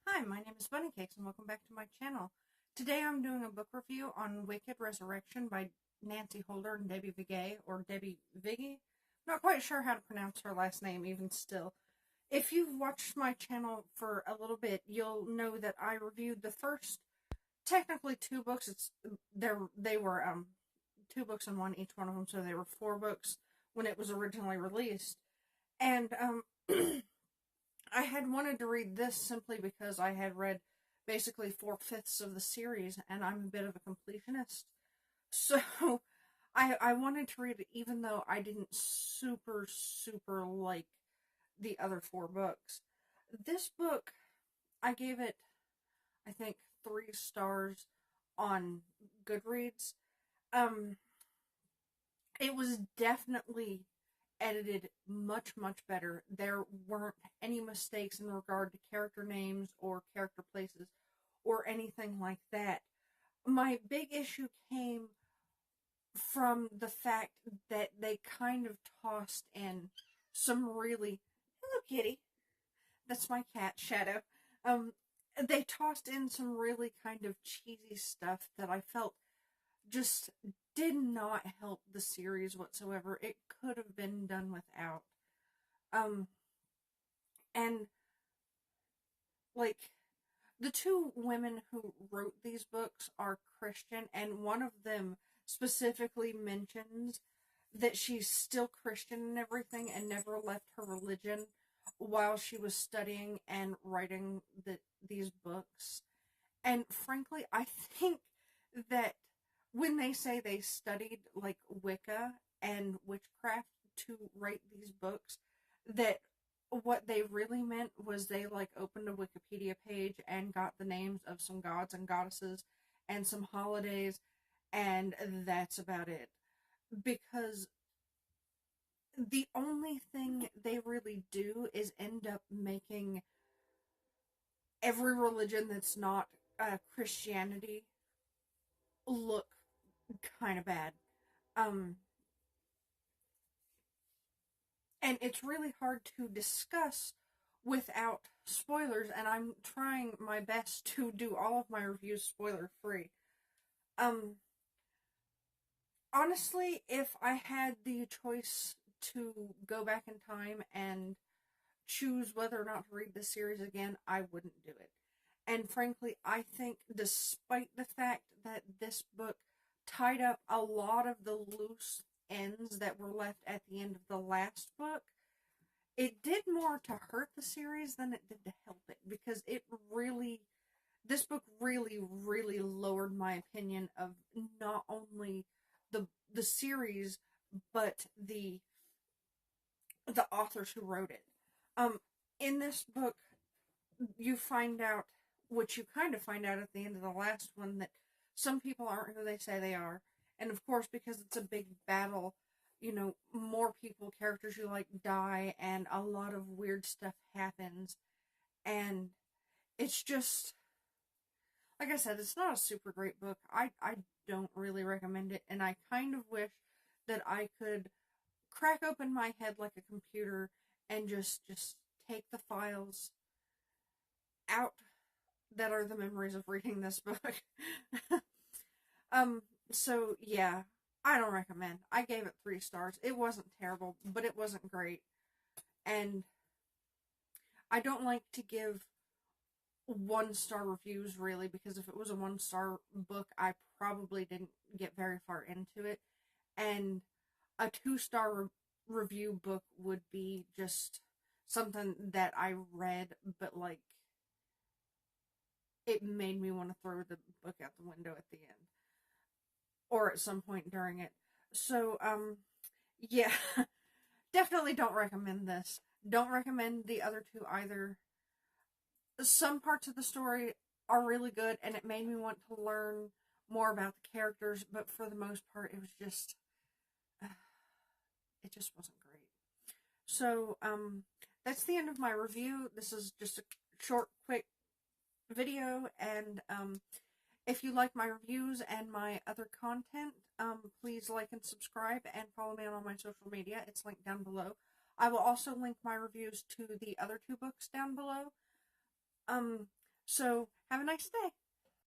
Hi, my name is Bunny Cakes and welcome back to my channel. Today I'm doing a book review on Wicked Resurrection by Nancy Holder and Debbie Vigay, or Debbie Viggy. Not quite sure how to pronounce her last name even still. If you've watched my channel for a little bit, you'll know that I reviewed the first, technically two books. They were two books in one, each one of them, so they were four books when it was originally released. And I had wanted to read this simply because I had read basically 4/5 of the series, and I'm a bit of a completionist. So I wanted to read it even though I didn't super like the other four books. This book, I gave it, I think, 3 stars on Goodreads. Um, it was definitely edited much better. There weren't any mistakes in regard to character names or character places or anything like that. My big issue came from the fact that they kind of tossed in some really, hello kitty, that's my cat Shadow. Um they tossed in some really kind of cheesy stuff that I felt just did not help the series whatsoever. It could have been done without. Um, and like the two women who wrote these books are Christian, and one of them specifically mentions that she's still Christian and everything and never left her religion while she was studying and writing these books. And frankly, I think that when they say they studied like Wicca and witchcraft to write these books, that what they really meant was they like opened a Wikipedia page and got the names of some gods and goddesses and some holidays, and that's about it. Because the only thing they really do is end up making every religion that's not Christianity look kind of bad. Um, and it's really hard to discuss without spoilers, and I'm trying my best to do all of my reviews spoiler free. Um, Honestly, if I had the choice to go back in time and choose whether or not to read the series again, I wouldn't do it. And frankly, I think despite the fact that this book tied up a lot of the loose ends that were left at the end of the last book, it did more to hurt the series than it did to help it, because this book really lowered my opinion of not only the series but the authors who wrote it. Um, in this book, you find out what you kind of find out at the end of the last one, that some people aren't who they say they are. And of course, because it's a big battle, more people, characters you like, die, and a lot of weird stuff happens. And it's just, like I said, it's not a super great book. I don't really recommend it. And I kind of wish that I could crack open my head like a computer and just take the files out that are the memories of reading this book. um, so yeah, I don't recommend. I gave it 3 stars. It wasn't terrible, but it wasn't great. And I don't like to give 1-star reviews really, because if it was a 1-star book, I probably didn't get very far into it. And a 2-star review book would be just something that I read, but like it made me want to throw the book out the window at the end or at some point during it. So, yeah, definitely don't recommend this. Don't recommend the other two either. Some parts of the story are really good, and it made me want to learn more about the characters, but for the most part, it was just, it just wasn't great. So, that's the end of my review. This is just a short, quick video, and if you like my reviews and my other content, please like and subscribe and follow me on all my social media. It's linked down below. I will also link my reviews to the other two books down below. Um, So have a nice day.